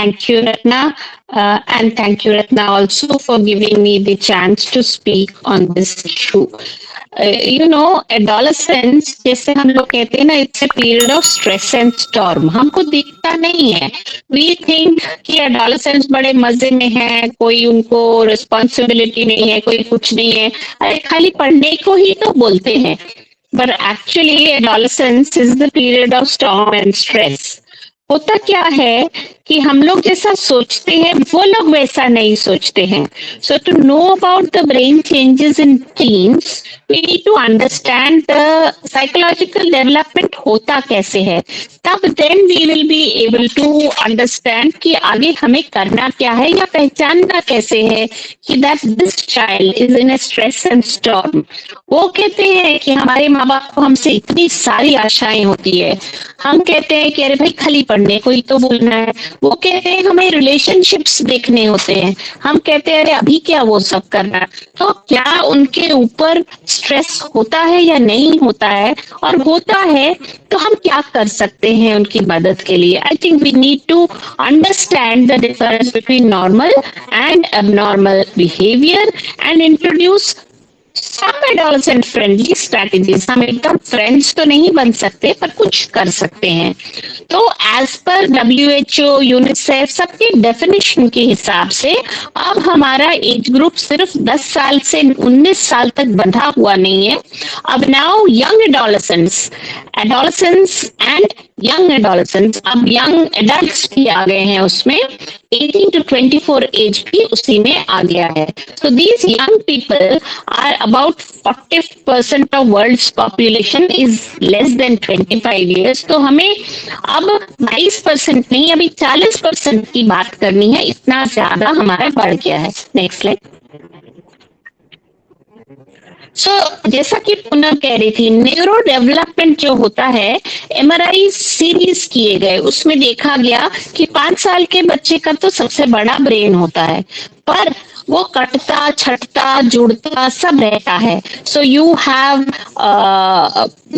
Thank you, Ratna. And thank you, Ratna, also for giving me the chance to speak on this issue. Adolescence, जैसे हम लोग कहते हैं ना, it's a period of stress and storm. हमको दिखता नहीं है. वी थिंक कि एडोलेसेंस बड़े मजे में है, कोई उनको रिस्पॉन्सिबिलिटी नहीं है, कोई कुछ नहीं है, अरे खाली पढ़ने को ही तो बोलते हैं. But actually, adolescence is the period of storm and stress. होता क्या है कि हम लोग जैसा सोचते हैं वो लोग वैसा नहीं सोचते हैं. So to know about the brain changes in teens we need to understand the psychological development होता कैसे है. तब then we will be able to understand कि आगे हमें करना क्या है या पहचानना कैसे है कि that this child is in A stress and storm. वो कहते हैं कि हमारे माँ बाप को हमसे इतनी सारी आशाएं होती है. हम कहते हैं कि अरे भाई खाली पढ़ने को ही तो बोलना है. वो कहते हैं हमें रिलेशनशिप्स देखने होते हैं. हम कहते हैं अरे अभी क्या वो सब करना है. तो क्या उनके ऊपर स्ट्रेस होता है या नहीं होता है, और होता है तो हम क्या कर सकते हैं उनकी मदद के लिए. I think we need to understand the difference between normal and abnormal behavior and introduce some adolescent friendly strategies. हम एकदम फ्रेंड्स तो नहीं बन सकते पर कुछ कर सकते हैं. तो एज पर WHO, यूनिसेफ सबके डेफिनेशन के हिसाब से अब हमारा एज ग्रुप सिर्फ 10 साल से 19 साल तक बंधा हुआ नहीं है. अब now young adolescence and young adolescence, अब यंग एडल्ट्स भी आ गए हैं उसमें. 18 to 24 एज भी उसी में आ गया है. So these young people are about 40% of world's population is less than 25 years. तो हमें अब 22% नहीं, अभी 40% की बात करनी है. इतना ज्यादा हमारा बढ़ गया है. Next slide. जैसा कि पूनम कह रही थी, न्यूरो डेवलपमेंट जो होता है, MRI सीरीज किए गए, उसमें देखा गया कि 5 साल के बच्चे का तो सबसे बड़ा ब्रेन होता है, पर वो कटता छटता जुड़ता सब रहता है. So you have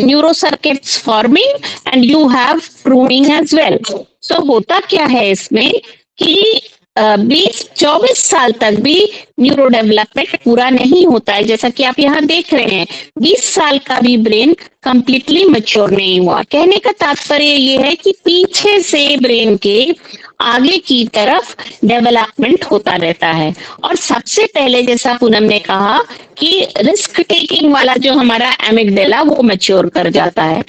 neuro circuits forming and you have pruning as well. So होता क्या है इसमें कि 20-24 साल तक भी न्यूरो डेवलपमेंट पूरा नहीं होता है. जैसा कि आप यहाँ देख रहे हैं, 20 साल का भी ब्रेन कंप्लीटली मैच्योर नहीं हुआ. कहने का तात्पर्य ये है कि पीछे से ब्रेन के आगे की तरफ डेवलपमेंट होता रहता है. और सबसे पहले जैसा पूनम ने कहा कि रिस्क टेकिंग वाला जो हमारा एमिगडाला वो मैच्योर कर जाता है.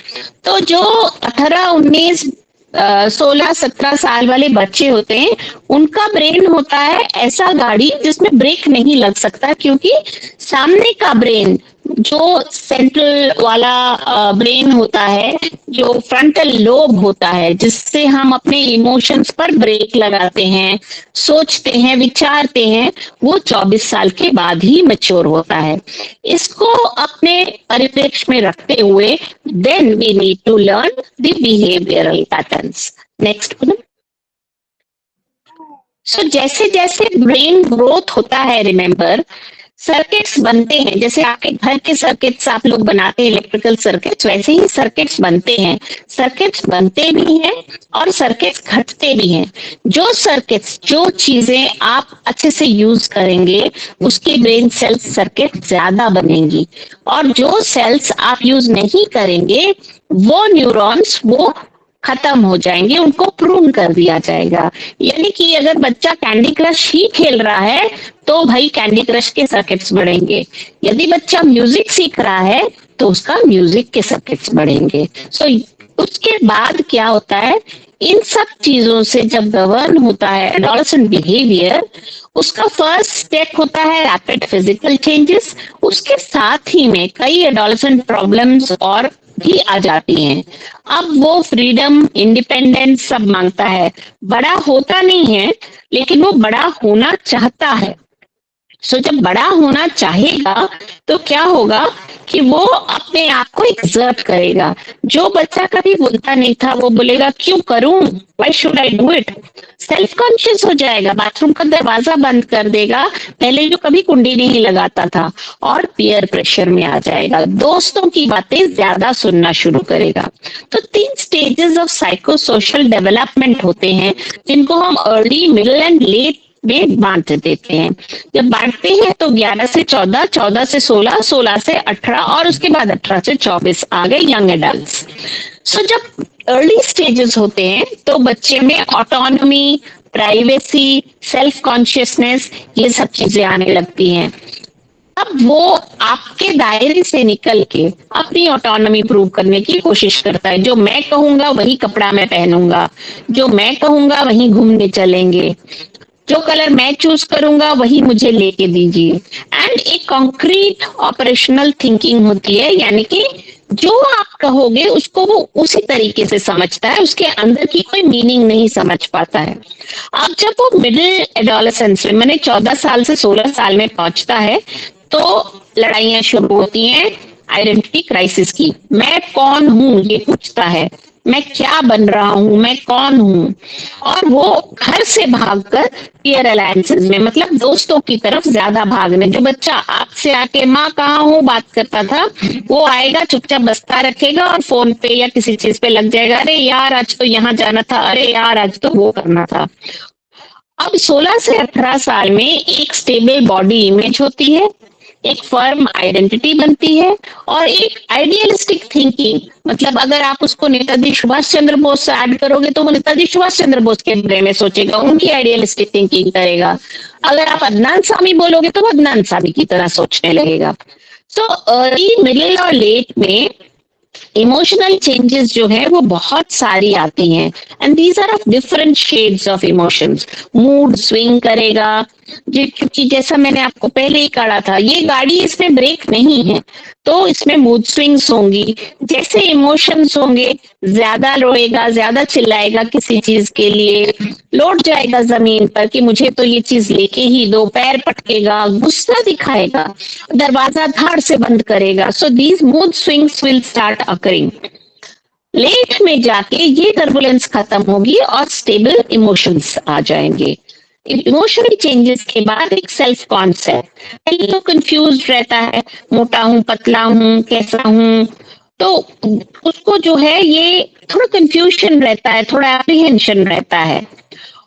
तो जो 18-19 16-17 साल वाले बच्चे होते हैं, उनका ब्रेन होता है ऐसा गाड़ी जिसमें ब्रेक नहीं लग सकता, क्योंकि सामने का ब्रेन जो सेंट्रल वाला ब्रेन होता है, जो फ्रंटल लोब होता है, जिससे हम अपने इमोशंस पर ब्रेक लगाते हैं, सोचते हैं, विचारते हैं, वो 24 साल के बाद ही मैच्योर होता है. इसको अपने परिप्रेक्ष्य में रखते हुए then we need to learn the behavioural patterns. Next. So जैसे जैसे ब्रेन ग्रोथ होता है, रिमेम्बर, सर्किट्स बनते हैं. जैसे आपके घर के सर्किट्स आप लोग बनाते हैं, इलेक्ट्रिकल सर्किट्स, वैसे ही सर्किट्स बनते हैं. सर्किट्स बनते भी हैं और सर्किट्स घटते भी हैं. जो सर्किट्स, जो चीजें आप अच्छे से यूज करेंगे, उसकी ब्रेन सेल्स सर्किट ज्यादा बनेंगी, और जो सेल्स आप यूज नहीं करेंगे, वो न्यूरॉन्स वो खत्म हो जाएंगे, उनको प्रून कर दिया जाएगा. यानी कि अगर बच्चा कैंडी क्रश ही खेल रहा है तो भाई कैंडी क्रश के सर्किट्स बढ़ेंगे. यदि बच्चा म्यूजिक सीख रहा है तो उसका म्यूजिक के सर्किट्स बढ़ेंगे. सो उसके बाद क्या होता है, इन सब चीजों से जब गवर्न होता है एडोलेसेंट बिहेवियर, उसका फर्स्ट स्टेप होता है रैपिड फिजिकल चेंजेस. उसके साथ ही में कई एडोलेसेंट प्रॉब्लम्स और भी आ जाती हैं. अब वो फ्रीडम, इंडिपेंडेंस सब मांगता है. बड़ा होता नहीं है, लेकिन वो बड़ा होना चाहता है. सो जब बड़ा होना चाहेगा तो क्या होगा कि वो अपने आप को एक्सर्ट करेगा। जो बच्चा कभी बोलता नहीं था वो बोलेगा क्यों करूं, why should I do it. Self conscious हो जाएगा, बाथरूम का दरवाजा बंद कर देगा, पहले जो कभी कुंडी नहीं लगाता था, और पीयर प्रेशर में आ जाएगा, दोस्तों की बातें ज्यादा सुनना शुरू करेगा। तो 3 stages of psycho social development होते हैं जिनको हम अर्ली, मिडिल एंड लेट में बांट देते हैं। जब बांटते हैं तो 11 से 14, 14 से 16, 16 से 18 और उसके बाद 18 से 24 आ गए यंग एडल्ट्स। सो जब अर्ली स्टेजेस होते हैं तो बच्चे में ऑटोनॉमी, प्राइवेसी, सेल्फ कॉन्शियसनेस, ये सब चीजें आने लगती हैं। अब वो आपके दायरे से निकल के अपनी ऑटोनॉमी प्रूव करने की कोशिश करता है। जो मैं कहूंगा वही कपड़ा मैं पहनूंगा, जो मैं कहूंगा वही घूमने चलेंगे, जो कलर मैं चूज करूंगा वही मुझे लेके दीजिए। एंड एक कॉन्क्रीट ऑपरेशनल थिंकिंग होती है, यानी कि जो आप कहोगे उसको वो उसी तरीके से समझता है, उसके अंदर की कोई मीनिंग नहीं समझ पाता है। अब जब वो मिडिल एडोलेसेंस में, मैंने 14 साल से 16 साल में पहुंचता है, तो लड़ाइयां शुरू होती हैं आइडेंटिटी क्राइसिस की। मैं कौन हूं ये पूछता है, मैं क्या बन रहा हूं, मैं कौन हूं। और वो घर से भागकर पीयर अलायंसेस में, मतलब दोस्तों की तरफ ज्यादा भागने। जो बच्चा आपसे आके माँ कहाँ हूँ बात करता था, वो आएगा चुपचाप बस्ता रखेगा और फोन पे या किसी चीज पे लग जाएगा, अरे यार आज तो यहाँ जाना था, अरे यार आज तो वो करना था। अब 16 से 18 साल में एक स्टेबल बॉडी इमेज होती है, एक फर्म आइडेंटिटी बनती है, और एक आइडियलिस्टिक थिंकिंग, मतलब अगर आप उसको नेताजी सुभाष चंद्र बोस से ऐड करोगे तो वो नेताजी सुभाष चंद्र बोस के बारे में सोचेगा, उनकी आइडियलिस्टिक थिंकिंग करेगा। अगर आप अदनान सामी बोलोगे तो वो अदनान सामी की तरह सोचने लगेगा। सो अर्ली, मिडिल और लेट में इमोशनल चेंजेस जो है वो बहुत सारी आती हैं, and these are of different shades of emotions. Mood swing करेगा, क्योंकि जैसा मैंने आपको पहले ही कहा था, ये गाड़ी, इसमें ब्रेक नहीं है, तो इसमें मूड स्विंग्स होंगी। जैसे इमोशंस होंगे, ज्यादा रोएगा, ज्यादा चिल्लाएगा किसी चीज के लिए, लौट जाएगा जमीन पर कि मुझे तो ये चीज लेके ही दो, पैर पटकेगा, गुस्सा दिखाएगा, दरवाजा धाड़ से बंद करेगा। So these mood swings will start occurring. Late में जाके ये टर्बुलेंस खत्म होगी और स्टेबल इमोशंस आ जाएंगे। इमोशनल चेंजेस के बाद एक सेल्फ कॉन्सेप्ट, पहले तो कंफ्यूज रहता है, मोटा हूं, पतला हूं, कैसा हूं, तो उसको जो है ये थोड़ा कंफ्यूजन रहता है, थोड़ा एप्रीहेंशन रहता है।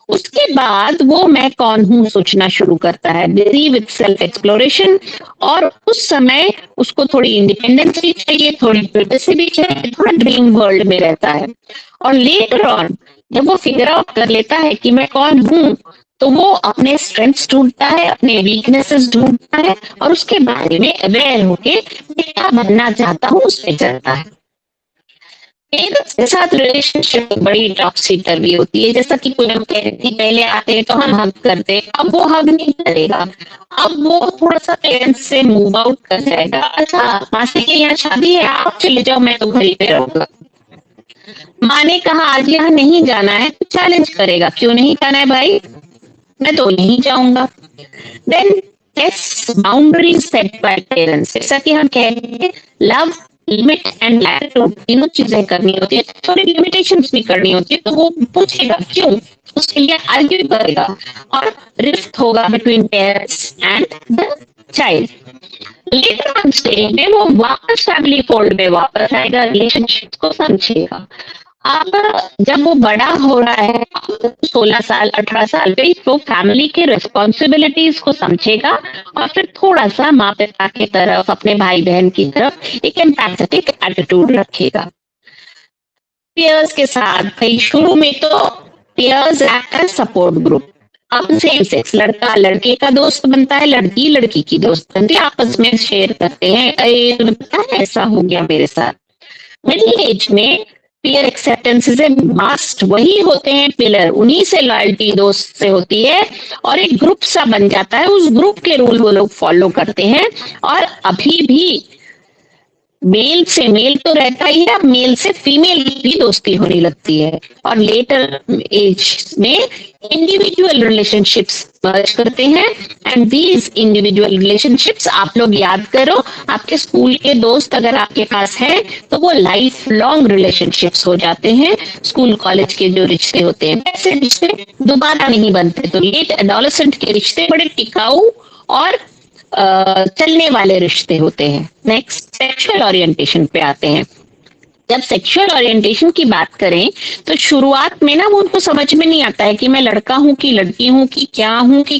उसके बाद वो मैं कौन हूं सोचना शुरू करता है, बिजी विद सेल्फ एक्सप्लोरेशन। और उस समय उसको थोड़ी इंडिपेंडेंस भी चाहिए, थोड़ी प्राइवेसी भी चाहिए, थोड़ा ड्रीम वर्ल्ड में रहता है। और लेटर ऑन जब वो फिगर आउट कर लेता है कि मैं कौन हूं, तो वो अपने स्ट्रेंथ्स ढूंढता है, अपने वीकनेसेस ढूंढता है, और उसके बारे में अवेयर होके मैं क्या बनना चाहता हूँ उस पे चलता है। पेरेंट्स के साथ रिलेशनशिप बड़ी टॉक्सिक भी होती है। जैसा कि कोई हम कह रहे थे, पहले आते हैं तो हम हग करते, अब वो हग नहीं करेगा, अब वो थोड़ा सा पेरेंट्स से मूव आउट कर जाएगा। अच्छा, मासी के यहाँ शादी है, आप चले जाओ, मैं तो घर ही पे रहूंगा। माँ ने कहा आज यहाँ नहीं जाना है, तो चैलेंज करेगा, क्यों नहीं जाना है भाई, मैं तो नहीं जाऊंगा। Then boundaries set by parents, जैसा कि हम कह रहे हैं, लव, लिमिट एंड लैटिट्यूड, तीनों चीजें करनी होती है, थोड़ी लिमिटेशंस भी करनी होती है। तो वो पूछेगा क्यों, उसके लिए आर्ग्यू करेगा, और रिफ्ट होगा between parents and the child. Later on stage में वो वापस फैमिली फोल्ड में वापस आएगा, रिलेशनशिप को समझेगा। अब जब वो बड़ा हो रहा है, 16 साल 18 साल पे, तो फैमिली के रिस्पॉन्सिबिलिटीज को समझेगा, और फिर थोड़ा सा माँ पिता की तरफ, अपने भाई बहन की तरफ एक एम्पैथेटिक एटीट्यूड रखेगा। पियर्स के साथ भाई शुरू में तो peers act as support group. अब सेम सेक्स, लड़का लड़के का दोस्त बनता है, लड़की लड़की की दोस्त बनती है, आपस में शेयर करते हैं, अरे तुम्हें पता है ऐसा हो गया मेरे साथ। मिडिल एज में peer acceptance is a must, वही होते हैं पिलर, उन्हीं से लॉयल्टी दोस्त से होती है, और एक ग्रुप सा बन जाता है, उस ग्रुप के रूल वो लोग फॉलो करते हैं। और अभी भी मेल से मेल तो रहता ही है, मेल से फीमेल की भी दोस्ती होने लगती है, और लेटर एज में इंडिविजुअल रिलेशनशिप्स मर्ज करते हैं। एंड दीज इंडिविजुअल रिलेशनशिप्स, आप लोग याद करो, आपके स्कूल के दोस्त अगर आपके पास हैं तो वो लाइफ लॉन्ग रिलेशनशिप्स हो जाते हैं। स्कूल कॉलेज के जो रिश्ते होते हैं वैसे रिश्ते दोबारा नहीं बनते। तो लेट एडोलेसेंट के रिश्ते बड़े टिकाऊ और चलने वाले रिश्ते होते हैं। नेक्स्ट, सेक्सुअल ओरिएंटेशन पे आते हैं। जब सेक्सुअल ओरिएंटेशन की बात करें तो शुरुआत में ना वो उनको समझ में नहीं आता है कि मैं लड़का हूं कि लड़की हूं कि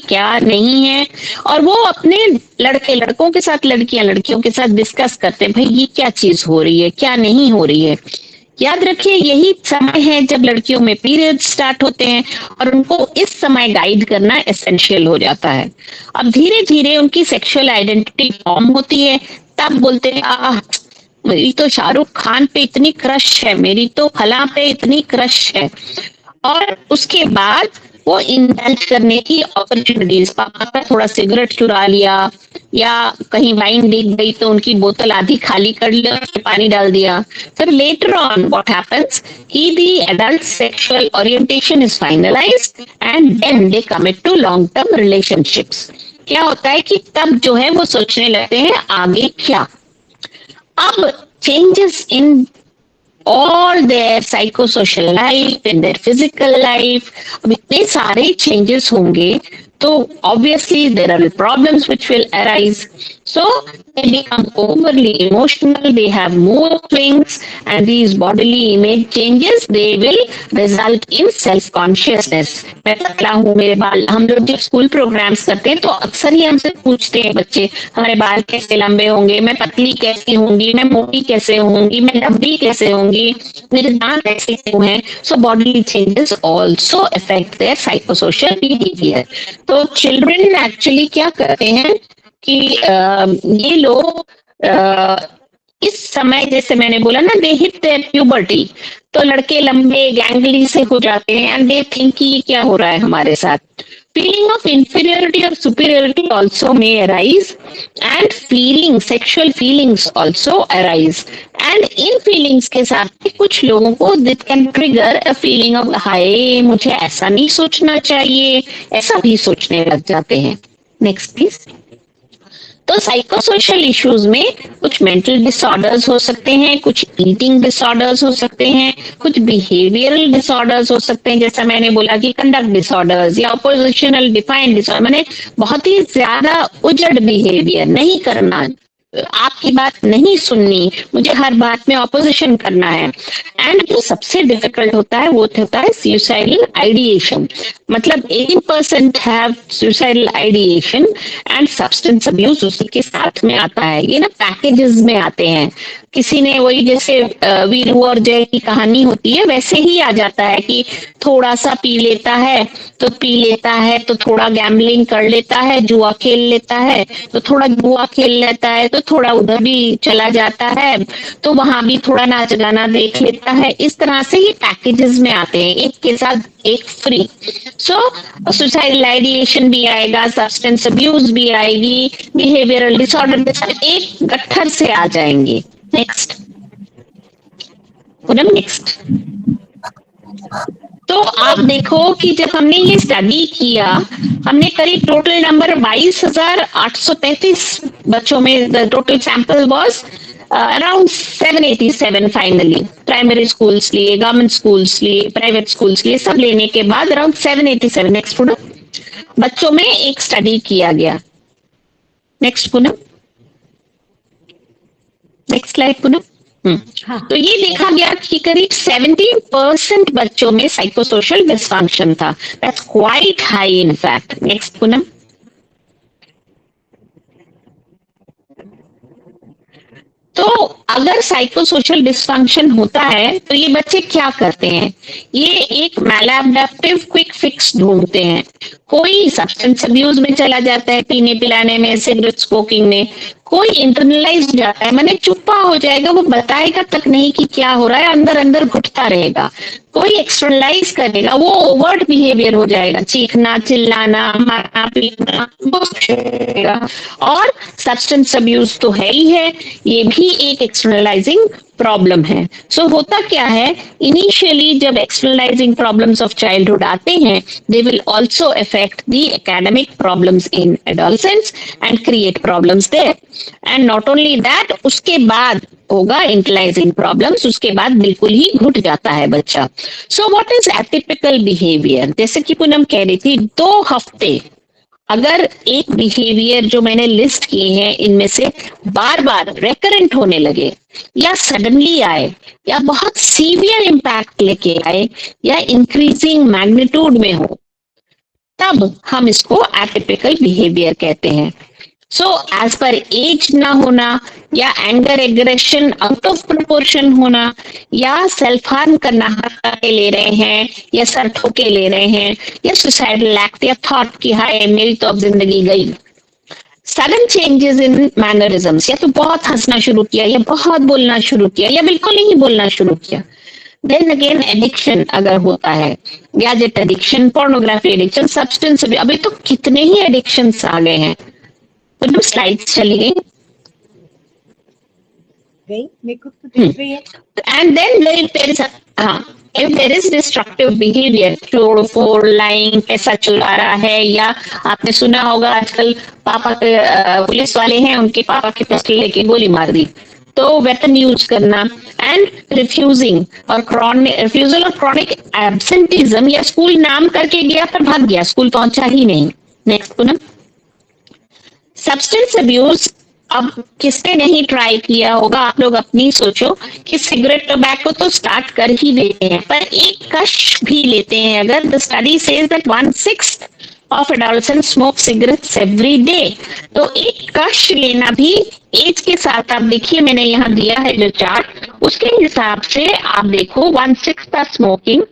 क्या नहीं है, और वो अपने लड़के लड़कों के साथ, लड़कियां लड़कियों के साथ डिस्कस करते हैं, भाई ये क्या चीज हो रही है, क्या नहीं हो रही है। याद रखिए यही समय है जब लड़कियों में पीरियड स्टार्ट होते हैं, और उनको इस समय गाइड करना एसेंशियल हो जाता है। अब धीरे धीरे उनकी सेक्सुअल आइडेंटिटी फॉर्म होती है, तब बोलते हैं मेरी तो शाहरुख खान पे इतनी क्रश है, मेरी तो फला पे इतनी क्रश है। और उसके बाद वो इंडल्ज करने की अपॉर्चुनिटीज, पापा का थोड़ा सिगरेट चुरा लिया, या कहीं वाइन दिख गई तो उनकी बोतल आधी खाली कर लिया, पानी डाल दिया। फिर लेटर ऑन व्हाट हैपेंस कि the adult sexual orientation is finalised and then they commit to long term relationships. क्या होता है कि तब जो है वो सोचने लगते हैं आगे क्या। अब changes in all their psychosocial life, in their physical life, अब इतने सारे changes होंगे तो obviously there are problems which will arise. So they become overly emotional, they have mood swings, and these bodily image changes they will result in self consciousness. मैं पतला हूँ, मेरे बाल, हम लोग जब स्कूल प्रोग्राम्स करते हैं तो अक्सर ही हमसे पूछते हैं बच्चे, हमारे बाल कैसे लंबे होंगे, मैं पतली कैसी होंगी, मैं मोटी कैसे होंगी, मैं लंबी कैसे होंगी, मेरे दांत कैसे क्यों हैं। So body changes also affect there psychosocial behaviour. तो चिल्ड्रन एक्चुअली क्या करते हैं कि ये लोग इस समय, जैसे मैंने बोला ना, दे हिट देयर प्यूबर्टी, तो लड़के लंबे गैंगली से हो जाते हैं, एंड दे थिंक कि क्या हो रहा है हमारे साथ। फीलिंग ऑफ इंफीरियरिटी और superiority also may arise, and feeling, sexual feelings also arise, and इन फीलिंग्स के साथ कुछ लोगों को it can trigger a feeling of हाय मुझे ऐसा नहीं सोचना चाहिए, ऐसा भी सोचने लग जाते हैं। Next please. तो साइकोसोशल इश्यूज में कुछ मेंटल डिसऑर्डर्स हो सकते हैं, कुछ ईटिंग डिसऑर्डर्स हो सकते हैं, कुछ बिहेवियरल डिसऑर्डर्स हो सकते हैं, जैसा मैंने बोला कि कंडक्ट डिसऑर्डर्स या अपोजिशनल डिफाइंड डिसऑर्डर, मैंने बहुत ही ज्यादा उजड़ बिहेवियर, नहीं करना, आपकी बात नहीं सुननी, मुझे हर बात में ऑपोजिशन करना है। एंड जो सबसे डिफिकल्ट होता है वो होता है सुसाइडल आइडिएशन। मतलब 80% have suicidal ideation, and substance abuse उसी के साथ में आता है। ये ना पैकेजेस में आते हैं, किसी ने वही जैसे वीरू और जय की कहानी होती है वैसे ही आ जाता है कि थोड़ा सा पी लेता है तो थोड़ा गैम्बलिंग कर लेता है, जुआ खेल लेता है तो थोड़ा जुआ खेल लेता है, तो थोड़ा उधर भी चला जाता है, तो वहां भी थोड़ा नाच गाना देख लेता है। इस तरह से ही पैकेजेस में आते हैं, एक के साथ एक फ्री। सो सुसाइडल आइडिएशन भी आएगा, सब्सटेंस अब्यूज भी आएगी, बिहेवियरल डिसऑर्डर के साथ एक गट्ठर से आ जाएंगे। Next Poonam, next. तो आप देखो कि जब हमने ये स्टडी किया, हमने करीब टोटल नंबर 22,833 बच्चों में, the total sample was around 787 finally. Primary schools लिए, गवर्नमेंट स्कूल्स लिए, प्राइवेट स्कूल्स लिए, सब लेने के बाद अराउंड 787 नेक्स्ट पूनम बच्चों में एक स्टडी किया गया। Next Poonam, next slide Poonam. हाँ, तो ये देखा गया कि करीब 70% बच्चों में साइकोसोशल डिसफंक्शन था। That's quite high in fact. Next Poonam. तो अगर साइकोसोशल डिसफंक्शन होता है तो ये बच्चे क्या करते हैं, ये एक मैलएडैप्टिव क्विक फिक्स ढूंढते हैं। कोई सब्सटेंस अब्यूज में चला जाता है, पीने पिलाने में, सिगरेट स्मोकिंग में, कोई इंटरनलाइज जाता है, मैंने चुप्पा हो जाएगा, वो बताएगा तक नहीं कि क्या हो रहा है, अंदर अंदर घुटता रहेगा। कोई एक्सटर्नलाइज करेगा, वो ओवर्ट बिहेवियर हो जाएगा, चीखना, चिल्लाना, मारना पीटना, वो करेगा। और सब्सटेंस अब्यूज तो है ही है, ये भी एक एक्सटर्नलाइजिंग प्रॉब्लम है। सो होता क्या है, इनिशियली जब एक्सटर्नलाइजिंग प्रॉब्लम्स ऑफ चाइल्डहुड आते हैं, they will also affect the academic problems in adolescence and create problems there. And not only that, उसके बाद होगा इंटेलाइजिंग प्रॉब्लम्स, उसके बाद बिल्कुल ही घुट जाता है बच्चा। So what is atypical behaviour? जैसे कि पूनम कह रही थी, 2 हफ्ते अगर एक बिहेवियर जो मैंने लिस्ट किए हैं इनमें से बार बार रेकरेंट होने लगे, या सडनली आए, या बहुत सीवियर इम्पैक्ट लेके आए, या इंक्रीजिंग मैग्नीट्यूड में हो, तब हम इसको एटिपिकल बिहेवियर कहते हैं। सो एज पर एज ना होना, या anger aggression out of proportion होना, या सेल्फ हार्म करना, हाथ के ले रहे हैं या सर ठोके ले रहे हैं, या सुसाइडल एक्ट या थॉट की हाय मेरी तो अब जिंदगी गई। सडन चेंजेस इन मैनरिज्म्स, या तो बहुत हंसना शुरू किया, या बहुत बोलना शुरू किया, या बिल्कुल नहीं बोलना शुरू किया। देन अगेन एडिक्शन अगर होता है, gadget addiction, pornography addiction, substance अभी तो कितने ही एडिक्शन आ गए हैं। तो स्लाइड्स चली गई, मेरे को तो दिख रही है। And then if there is destructive behavior, तोड़ फोड़, लाइंग, पैसा चुरा रहा है, या आपने सुना होगा आजकल पापा के पुलिस वाले हैं, उनके पापा के पिस्टल लेके गोली मार दी, तो वेपन यूज करना, एंड रिफ्यूजिंग और रिफ्यूजल और क्रॉनिक एब्सेंटिज्म, या स्कूल नाम करके गया पर भाग गया, स्कूल पहुंचा ही नहीं। नेक्स्ट पूनम। सब्सटेंस अब्यूज, अब किसने नहीं ट्राई किया होगा, आप लोग अपनी सोचो कि सिगरेट टोबैको तो स्टार्ट कर ही देते हैं, पर एक कश भी लेते हैं अगर, the study says that 1/6 of adolescent smoke cigarettes every day. तो एक कश लेना भी एज के साथ, आप देखिए मैंने यहाँ दिया है जो चार्ट, उसके हिसाब से आप देखो 1/6 था स्मोकिंग,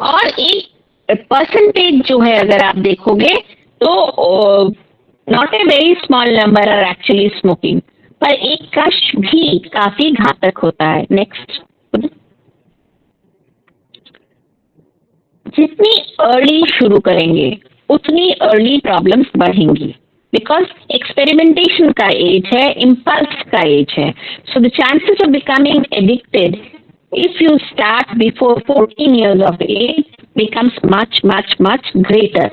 और एक परसेंटेज जो है अगर आप देखोगे तो not a very small number are actually smoking, पर एक कश भी काफी घातक होता है। नेक्स्ट। जितनी अर्ली शुरू करेंगे उतनी अर्ली प्रॉब्लम्स बढ़ेंगी, बिकॉज एक्सपेरिमेंटेशन का एज है, इम्पल्स का एज है। So the chances of becoming addicted if you start before 14 years of age becomes much greater,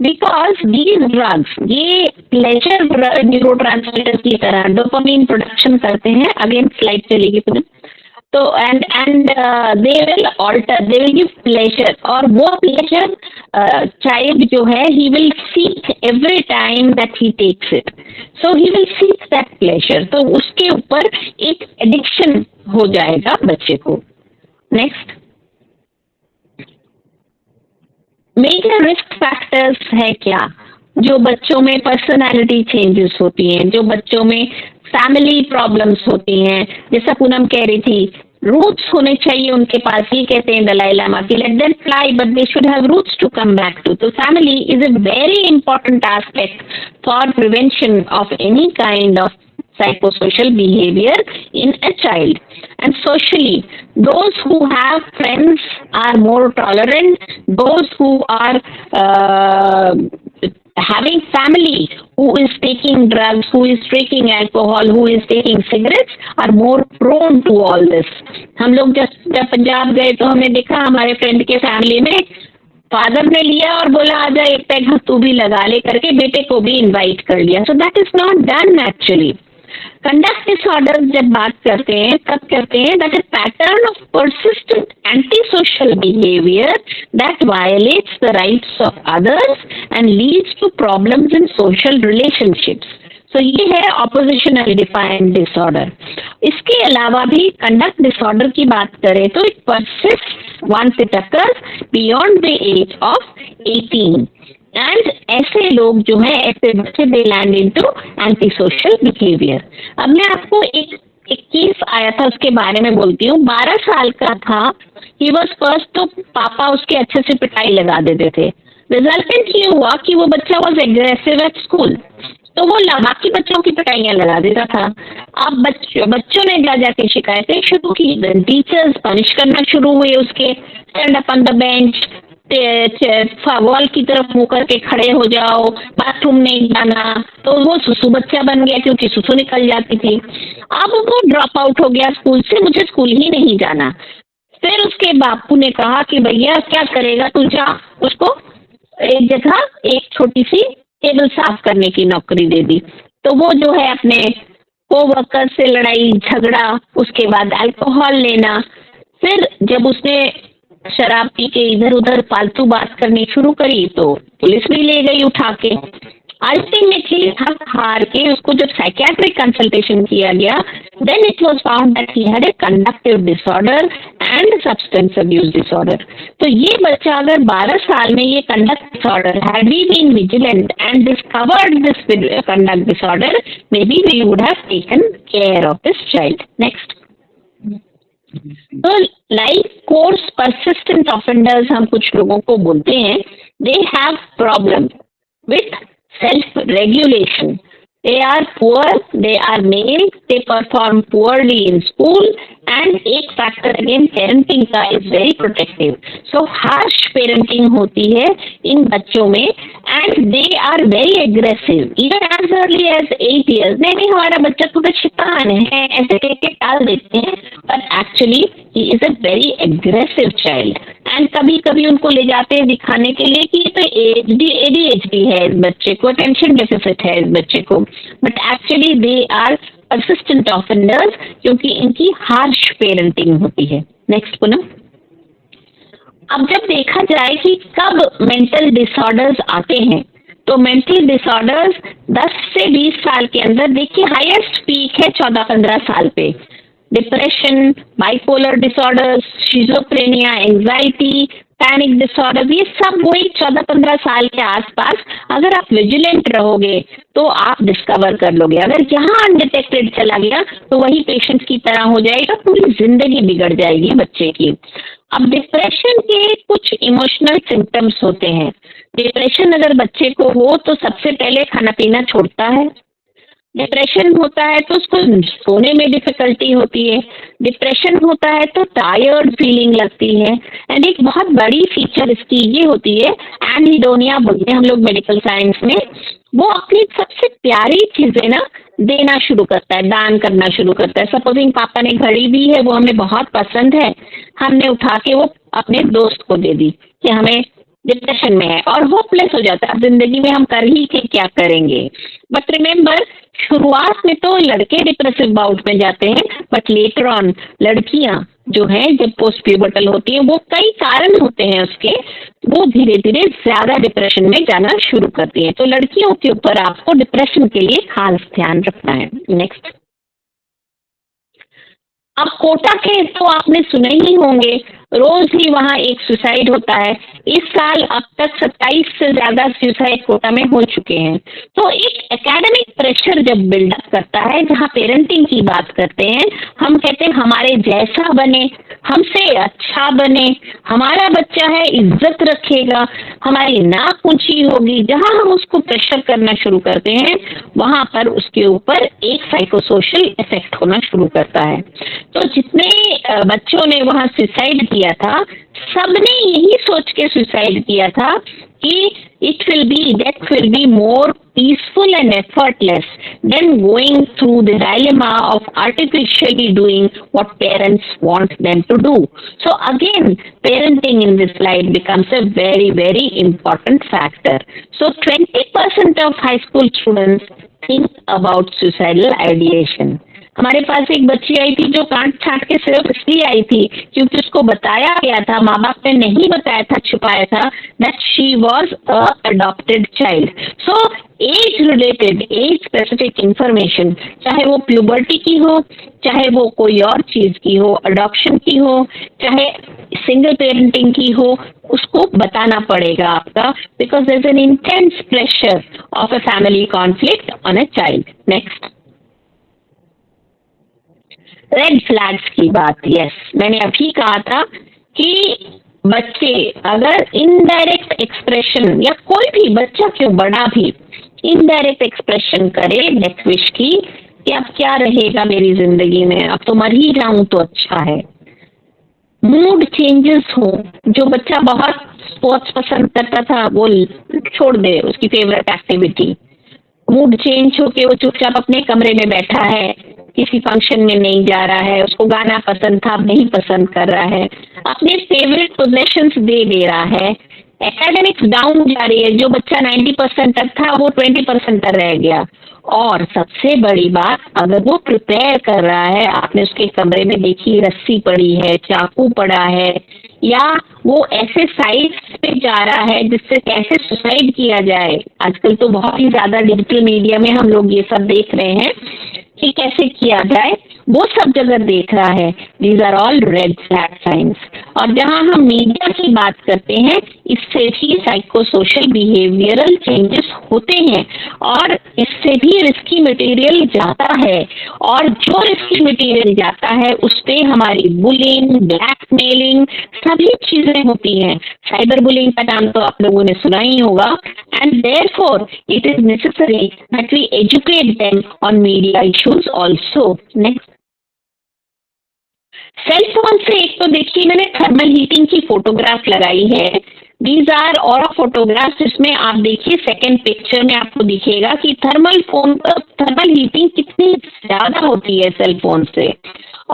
because these drugs ये pleasure neurotransmitters की तरह dopamine production करते हैं। अगेन स्लाइड चलेगी पूरी। तो and they will give pleasure, और वो pleasure child जो है he will seek every time that he takes it, so he will seek that pleasure, तो उसके ऊपर एक addiction हो जाएगा बच्चे को। नेक्स्ट। मेजर रिस्क फैक्टर्स है क्या, जो बच्चों में पर्सनालिटी चेंजेस होती हैं, जो बच्चों में फैमिली प्रॉब्लम्स होती हैं, जैसा पूनम कह रही थी, रूट्स होने चाहिए उनके पास, ये कहते हैं दलाई लामा की, let them fly but they should have roots to come back to. तो family is a very important aspect for prevention of any kind of psychosocial behavior in a child. And socially, those who have friends are more tolerant, those who are having family who is taking drugs, who is drinking alcohol, who is taking cigarettes are more prone to all this. हम लोग जब पंजाब गए तो हमने देखा हमारे friend के family में फादर ने लिया और बोला आजा एक पैग तू भी लगा ले करके बेटे को भी इनवाइट कर लिया। So that is not done actually. Conduct disorder जब बात करते हैं तब कहते हैं that a pattern of persistent anti social behaviour that violates the rights of others and leads to problems in social relationships. So ये है ऑपोजिशनल डिफाइंड डिसऑर्डर। इसके अलावा भी कंडक्ट डिसऑर्डर की बात करें तो it persist once it occurs beyond the age of 18 and ऐसे लोग जो है ऐसे बच्चे they land into anti social behaviour. अब मैं आपको एक केस आया था उसके बारे में बोलती हूँ। 12 साल का था, ही वाज फर्स्ट, तो पापा उसके अच्छे से पिटाई लगा देते थे। रिजल्टेंट ये हुआ कि वो बच्चा वाज एग्रेसिव एट स्कूल। तो वो बाकी बच्चों की पिटाइयाँ लगा देता था। अब बच्चों ने जा जाके शिकायतें शुरू की, टीचर्स पनिश करना शुरू हुए उसके, stand up on the bench, wall की तरफ मुंह करके खड़े हो जाओ, बाथरूम नहीं जाना। तो वो सुसु बच्चा बन गया क्योंकि सुसु निकल जाती थी। अब वो ड्रॉप आउट हो गया स्कूल से, मुझे स्कूल ही नहीं जाना। फिर उसके बापू ने कहा कि भैया क्या करेगा तू, जा, उसको एक जगह एक छोटी सी टेबल साफ करने की नौकरी दे दी। तो वो जो है अपने कोवर्कर से लड़ाई झगड़ा, उसके बाद अल्कोहल लेना, फिर जब उसने शराब पी के इधर उधर फालतू बात करनी शुरू करी तो पुलिस भी ले गई उठा के। अल्टीमेटली थक हार के उसको जब साइकियाट्रिक कंसल्टेशन किया गया, then it was found that he had a conductive disorder and substance abuse disorder. तो ये बच्चा अगर 12 साल में ये conduct disorder, had we been vigilant and discovered this conduct disorder, may be we would have taken care of this child. Next. तो like course persistent offenders हम कुछ लोगों को बोलते हैं, they have problem with self-regulation. They are poor, they are male, they perform poorly in school, and एक factor again parenting का is very protective. So harsh parenting होती है इन बच्चों में, and they are very aggressive. Even as early as 8 years. नहीं हमारा बच्चा थोड़ा शैतान है, ऐसे कह के टाल देते हैं, but actually he is a very aggressive child. And कभी कभी उनको ले जाते हैं दिखाने के लिए कि तो ADHD है इस बच्चे को, अटेंशन डेफिसिट है इस बच्चे को, but actually they are persistent offenders क्योंकि इनकी हार्श पेरेंटिंग होती है। नेक्स्ट पूनम। अब जब देखा जाए कि कब मेंटल डिसऑर्डर्स आते हैं, तो मेंटल डिसऑर्डर्स 10 से 20 साल के अंदर, देखिए हाईएस्ट पीक है 14-15 साल पे। Depression, bipolar disorders, schizophrenia, anxiety, panic disorder, ये सब वही 14-15 साल के आसपास अगर आप विजिलेंट रहोगे तो आप डिस्कवर कर लोगे। अगर यहाँ अनडिटेक्टेड चला गया तो वही पेशेंट की तरह हो जाएगा, पूरी जिंदगी बिगड़ जाएगी बच्चे की। अब डिप्रेशन के कुछ इमोशनल सिम्टम्स होते हैं। डिप्रेशन अगर बच्चे को हो तो सबसे पहले खाना पीना छोड़ता है। डिप्रेशन होता है तो उसको सोने में डिफिकल्टी होती है। डिप्रेशन होता है तो टायर्ड फीलिंग लगती है। एंड एक बहुत बड़ी फीचर इसकी ये होती है, एनहीडोनिया बोलते हैं हम लोग मेडिकल साइंस में, वो अपनी सबसे प्यारी चीजें ना देना शुरू करता है, दान करना शुरू करता है। सपोजिंग पापा ने घड़ी दी है, वो हमें बहुत पसंद है, हमने उठा के वो अपने दोस्त को दे दी कि हमें डिप्रेशन में है और होपलेस हो जाता है, जिंदगी में हम कर ही के क्या करेंगे। बट रिमेम्बर, शुरुआत में तो लड़के डिप्रेसिव बाउट में जाते हैं, बट लेटर ऑन लड़कियां जो हैं जब पोस्ट प्यूबर्टल होती हैं, वो कई कारण होते हैं उसके, वो धीरे धीरे ज्यादा डिप्रेशन में जाना शुरू करती हैं। तो लड़कियों के ऊपर आपको डिप्रेशन के लिए खास ध्यान रखना है। नेक्स्ट। अब कोटा के तो आपने सुने ही होंगे, रोज ही वहाँ एक सुसाइड होता है। इस साल अब तक 27 से ज्यादा सुसाइड कोटा में हो चुके हैं। तो एक एकेडमिक प्रेशर जब बिल्डअप करता है, जहाँ पेरेंटिंग की बात करते हैं, हम कहते हैं हमारे जैसा बने, हमसे अच्छा बने, हमारा बच्चा है इज्जत रखेगा, हमारी नाक ऊंची होगी। जहाँ हम उसको प्रेशर करना शुरू करते हैं, वहां पर उसके ऊपर एक साइकोसोशल इफेक्ट होना शुरू करता है। तो जितने बच्चों ने वहां सुसाइड किया था, सबने यही सोच के सुसाइड किया था कि death will be more peaceful and effortless than going through the dilemma of artificially doing what parents want them to do. So again, parenting in this life becomes a very, very important factor. So 20% of high school students think about suicidal ideation. हमारे पास एक बच्ची आई थी जो can't छाट के सिर्फ इसलिए आई थी क्योंकि उसको बताया गया था, माँ बाप ने नहीं बताया था, छुपाया था, that she was a adopted child. So age related, age specific information, चाहे वो प्यूबर्टी की हो, चाहे वो कोई और चीज की हो, अडॉप्शन की हो, चाहे सिंगल पेरेंटिंग की हो, उसको बताना पड़ेगा आपका, because there is an intense pressure of a family conflict on a child. Next. Red flags की बात, यस, मैंने अभी कहा था कि बच्चे अगर इनडायरेक्ट एक्सप्रेशन, या कोई भी बच्चा क्यों बड़ा भी इनडायरेक्ट एक्सप्रेशन करे डेथ विश की कि अब क्या रहेगा मेरी जिंदगी में, अब तो मर ही जाऊं तो अच्छा है। मूड चेंजेस हो, जो बच्चा बहुत स्पोर्ट्स पसंद करता था वो छोड़ दे उसकी फेवरेट एक्टिविटी, मूड चेंज होके वो चुपचाप अपने कमरे में बैठा है, किसी फंक्शन में नहीं जा रहा है, उसको गाना पसंद था अब नहीं पसंद कर रहा है, अपने फेवरेट पोजेशंस दे रहा है, एकेडमिक्स डाउन जा रही है, जो बच्चा 90% तक था वो 20% तक रह गया। और सबसे बड़ी बात, अगर वो प्रिपेयर कर रहा है, आपने उसके कमरे में देखी रस्सी पड़ी है, चाकू पड़ा है, या वो ऐसे साइट्स पे जा रहा है जिससे कैसे सुसाइड किया जाए, आजकल तो बहुत ही ज्यादा डिजिटल मीडिया में हम लोग ये सब देख रहे हैं कि कैसे किया जाए, वो सब जगह देख रहा है। These are all red flag signs. और जहां हम मीडिया की बात करते हैं, इससे भी साइको सोशल बिहेवियरल चेंजेस होते हैं और इससे भी रिस्की मटेरियल जाता है, और जो रिस्की मटेरियल जाता है उस पे हमारी बुलिंग, ब्लैकमेलिंग सभी चीजें होती हैं। साइबर बुलिंग का नाम तो आप लोगों ने सुना ही होगा, and therefore it is necessary that we educate them on media issues also. Next, cell phone से एक तो देखिए मैंने थर्मल हीटिंग की फोटोग्राफ लगाई है। दीज आर और फोटोग्राफ जिसमें आप देखिए सेकेंड पिक्चर में आपको दिखेगा कि थर्मल हीटिंग कितनी ज्यादा होती है सेल फोन से।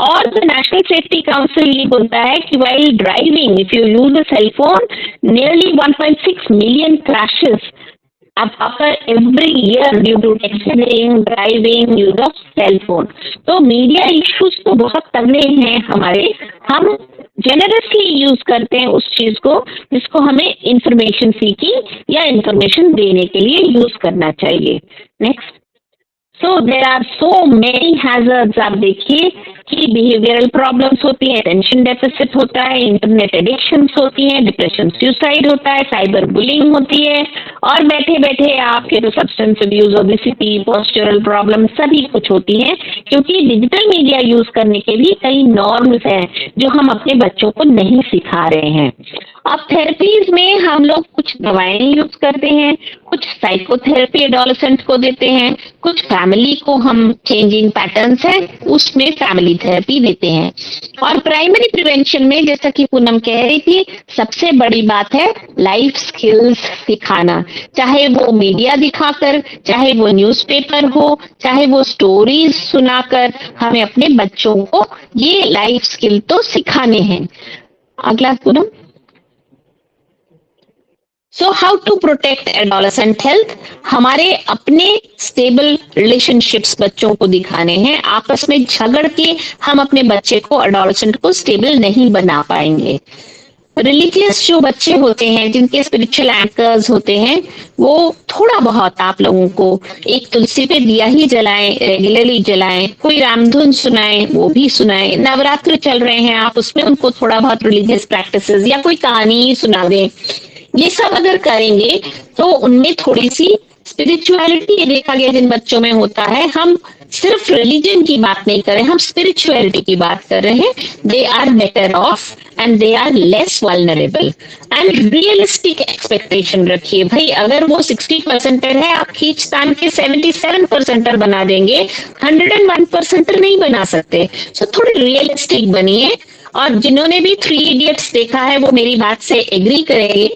और द नेशनल सेफ्टी काउंसिल ये बोलता है कि while driving if you use a cell phone, nearly 1.6 million crashes occur every year due to texting, driving, use of cell phone। तो मीडिया इश्यूज तो बहुत तगड़े हैं हमारे, हम जेनरसली यूज करते हैं उस चीज को जिसको हमें इंफॉर्मेशन सीकिंग या इंफॉर्मेशन देने के लिए यूज करना चाहिए। Next, so there are so many hazards. आप देखिए कि बिहेवियरल प्रॉब्लम्स होती है, अटेंशन डेफिसिट होता है, इंटरनेट एडिक्शंस होती हैं, डिप्रेशन सुसाइड होता है, साइबर बुलिंग होती है, और बैठे बैठे आपके तो substance abuse, obesity, postural problem सभी कुछ होती हैं, क्योंकि डिजिटल मीडिया यूज करने के भी कई नॉर्म्स हैं जो हम अपने बच्चों को नहीं सिखा रहे हैं। अब थेरेपीज में हम लोग कुछ दवाएं यूज करते हैं, कुछ साइकोथेरेपी एडोलेसेंट को देते हैं, कुछ फैमिली को हम चेंजिंग पैटर्न्स है उसमें फैमिली थेरेपी देते हैं। और प्राइमरी प्रिवेंशन में जैसा कि पूनम कह रही थी, सबसे बड़ी बात है लाइफ स्किल्स सिखाना, चाहे वो मीडिया दिखाकर, चाहे वो न्यूज़पेपर हो, चाहे वो स्टोरीज सुनाकर, हमें अपने बच्चों को ये लाइफ स्किल तो सिखाने हैं। अगला Poonam. So how to protect adolescent health, हमारे अपने स्टेबल रिलेशनशिप्स बच्चों को दिखाने हैं। आपस में झगड़ के हम अपने बच्चे को, एडोलेसेंट को स्टेबल नहीं बना पाएंगे। रिलीजियस जो बच्चे होते हैं, जिनके स्पिरिचुअल एंकर्स होते हैं, वो थोड़ा बहुत आप लोगों को एक तुलसी पे दिया ही जलाएं, रेगुलरली जलाएं, कोई रामधुन सुनाएं वो भी सुनाएं। नवरात्र चल रहे हैं आप, उसमें उनको थोड़ा बहुत रिलीजियस प्रैक्टिसेस या कोई कहानी ही सुना दें। ये सब अगर करेंगे तो उनमें थोड़ी सी स्पिरिचुअलिटी देखा गया जिन बच्चों में होता है। हम सिर्फ रिलीजन की बात नहीं कर रहे, हम स्पिरिचुअलिटी की बात कर रहे हैं। They are better off and they are less vulnerable. And realistic expectation रखिए भाई, अगर वो 60% है आप खींच तान के 77% बना देंगे, 101% नहीं बना सकते। सो थोड़े रियलिस्टिक बनिए। और जिन्होंने भी 3 इडियट्स देखा है वो मेरी बात से एग्री करेंगे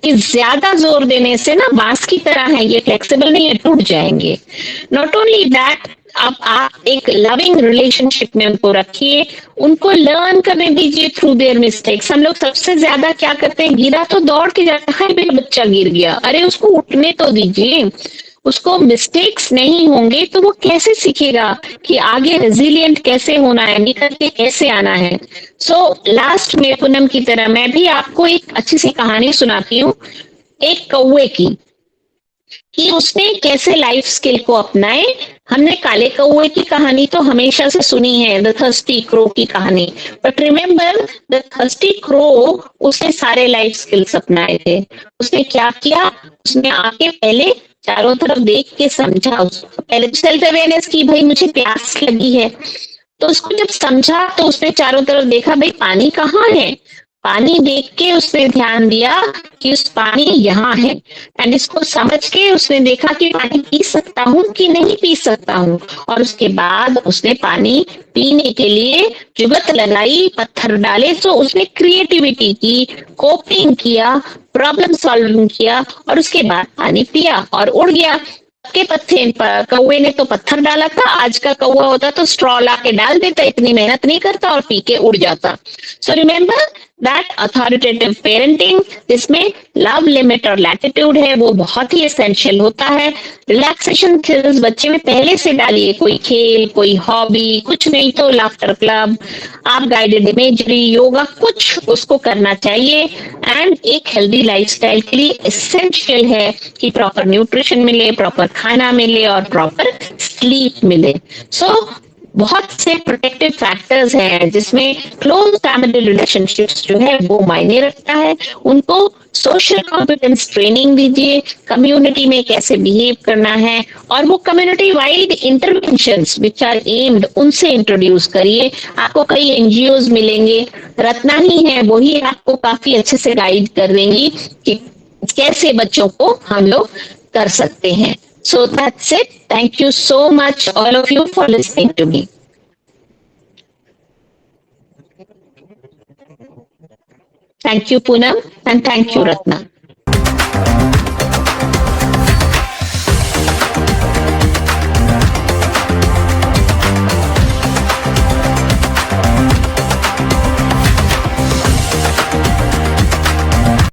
कि ज्यादा जोर देने से ना बांस की तरह है, ये फ्लेक्सिबल नहीं है, टूट जाएंगे। नॉट ओनली दैट, अब आप एक लविंग रिलेशनशिप में उनको रखिए, उनको लर्न करने दीजिए थ्रू देयर मिस्टेक्स। हम लोग सबसे ज्यादा क्या करते हैं, गिरा तो दौड़ के जाता है, मेरा बच्चा गिर गया, अरे उसको उठने तो दीजिए। उसको मिस्टेक्स नहीं होंगे तो वो कैसे सीखेगा कि आगे रेजिलिएंट कैसे होना है, निकल के कैसे आना है। सो लास्ट में पूनम की तरह मैं भी आपको एक अच्छी सी कहानी सुनाती हूँ, एक कौवे की, कि उसने कैसे लाइफ स्किल को अपनाए। हमने काले कौवे की कहानी तो हमेशा से सुनी है, द थर्स्टी क्रो की कहानी, but remember the thirsty crow, उसने सारे लाइफ स्किल्स अपनाए थे। उसने क्या किया, उसने आके पहले चारों तरफ देख के समझा, पहले सेल्फ अवेयरनेस की, भाई मुझे प्यास लगी है, तो उसको जब समझा तो उसने चारों तरफ देखा, भाई पानी कहाँ है, पानी देख के उसने ध्यान दिया कि उस पानी यहाँ है, एंड इसको समझ के उसने देखा कि पानी पी सकता हूँ कि नहीं पी सकता हूँ, और उसके बाद उसने पानी पीने के लिए जुगत लगाई, पत्थर डाले, तो उसने क्रिएटिविटी की, कोपिंग किया, प्रॉब्लम सॉल्विंग किया, और उसके बाद पानी पिया और उड़ गया। के पत्थे कौवे ने तो पत्थर डाला था, आज का कौवा होता तो स्ट्रॉ ला के डाल देता, इतनी मेहनत नहीं करता और पी के उड़ जाता। So remember that authoritative parenting, जिसमें लव लिमिट और लैटिट्यूड है, वो बहुत ही एसेंशियल होता है। रिलैक्सेशन स्किल्स बच्चे में पहले से डालिए, कोई खेल, कोई हॉबी, कुछ नहीं तो लाफ्टर क्लब, आप गाइडेड इमेजरी, योगा, कुछ उसको करना चाहिए। एंड एक हेल्दी लाइफस्टाइल के लिए एसेंशियल है कि प्रॉपर न्यूट्रिशन मिले, प्रॉपर खाना मिले और प्रॉपर स्लीप मिले। सो बहुत से प्रोटेक्टिव फैक्टर्स हैं जिसमें क्लोज फैमिली रिलेशनशिप्स जो है वो मायने रखता है। उनको सोशल कॉम्पिटेंस ट्रेनिंग दीजिए, कम्युनिटी में कैसे बिहेव करना है, और वो community wide interventions which are aimed, उनसे इंट्रोड्यूस करिए। आपको कई एनजीओज मिलेंगे, रत्ना ही है वही आपको काफी अच्छे से गाइड कर देंगी कि कैसे बच्चों को हम लोग कर सकते हैं। So that's it. Thank you so much, all of you, for listening to me. Thank you, Poonam, and thank you, Ratna.